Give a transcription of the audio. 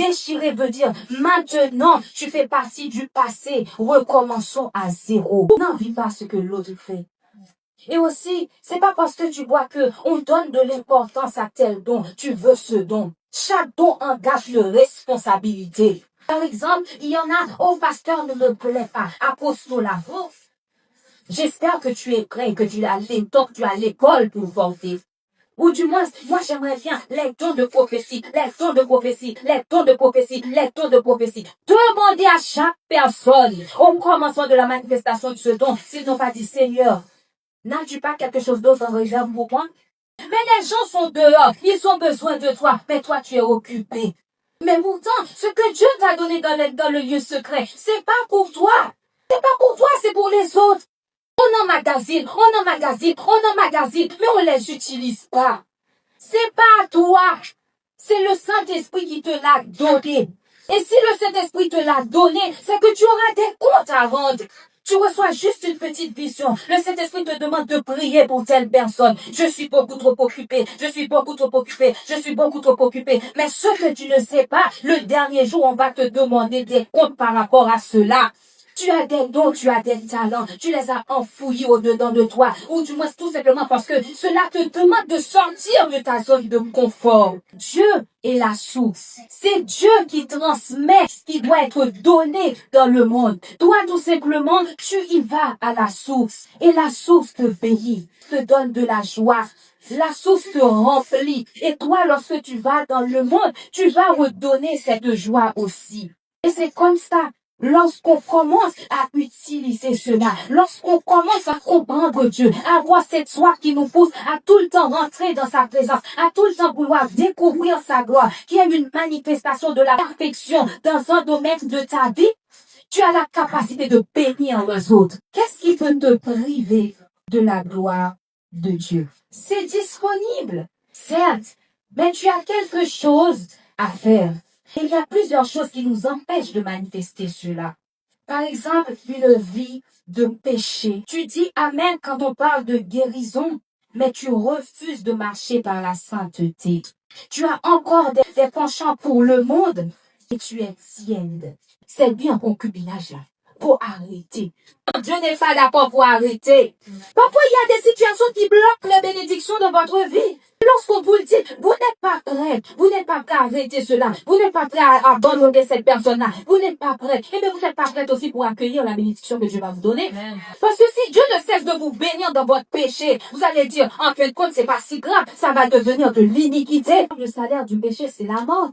Déchirer veut dire maintenant, tu fais partie du passé. Recommençons à zéro. N'envie pas ce que l'autre fait. Et aussi, c'est pas parce que tu vois que on donne de l'importance à tel don, tu veux ce don. Chaque don engage une responsabilité. Par exemple, il y en a, oh pasteur ne me plaît pas, apostole la force. J'espère que tu es prêt, que tu as l'école pour porter. Ou du moins, moi j'aimerais bien les dons de prophétie, les dons de prophétie, les dons de prophétie, les dons de prophétie. Demandez à chaque personne, au commencement de la manifestation de ce don, s'ils n'ont pas dit Seigneur, n'as-tu pas quelque chose d'autre en réserve pour moi? Mais les gens sont dehors, ils ont besoin de toi, mais toi tu es occupé. Mais pourtant, ce que Dieu t'a donné dans le lieu secret, c'est pas pour toi. C'est pas pour toi, c'est pour les autres. On emmagasine, mais on les utilise pas. C'est pas à toi. C'est le Saint-Esprit qui te l'a donné. Et si le Saint-Esprit te l'a donné, c'est que tu auras des comptes à rendre. Tu reçois juste une petite vision. Le Saint-Esprit te demande de prier pour telle personne. Je suis beaucoup trop occupé. Je suis beaucoup trop occupé. Je suis beaucoup trop occupé. Mais ce que tu ne sais pas, le dernier jour, on va te demander des comptes par rapport à cela. Tu as des dons, tu as des talents, tu les as enfouis au-dedans de toi, ou du moins tout simplement parce que cela te demande de sortir de ta zone de confort. Dieu est la source. C'est Dieu qui transmet ce qui doit être donné dans le monde. Toi, tout simplement, tu y vas à la source. Et la source te bénit, te donne de la joie. La source te remplit. Et toi, lorsque tu vas dans le monde, tu vas redonner cette joie aussi. Et c'est comme ça. Lorsqu'on commence à utiliser cela, lorsqu'on commence à comprendre Dieu, à avoir cette soif qui nous pousse à tout le temps rentrer dans sa présence, à tout le temps vouloir découvrir sa gloire, qui est une manifestation de la perfection dans un domaine de ta vie, tu as la capacité de bénir les autres. Qu'est-ce qui peut te priver de la gloire de Dieu? C'est disponible, certes, mais tu as quelque chose à faire. Il y a plusieurs choses qui nous empêchent de manifester cela. Par exemple, une vie de péché. Tu dis Amen quand on parle de guérison, mais tu refuses de marcher par la sainteté. Tu as encore des penchants pour le monde et tu es tiède. C'est bien concubinage là. Pour arrêter. Dieu n'est pas d'accord pour arrêter. Parfois, il y a des situations qui bloquent les bénédictions de votre vie. Lorsqu'on vous le dit, vous n'êtes pas prêt. Vous n'êtes pas prêt à arrêter cela. Vous n'êtes pas prêt à abandonner cette personne-là. Vous n'êtes pas prêt. Et bien, vous n'êtes pas prêt aussi pour accueillir la bénédiction que Dieu va vous donner. Parce que si Dieu ne cesse de vous bénir dans votre péché, vous allez dire, en fin de compte, c'est pas si grave. Ça va devenir de l'iniquité. Le salaire du péché, c'est la mort.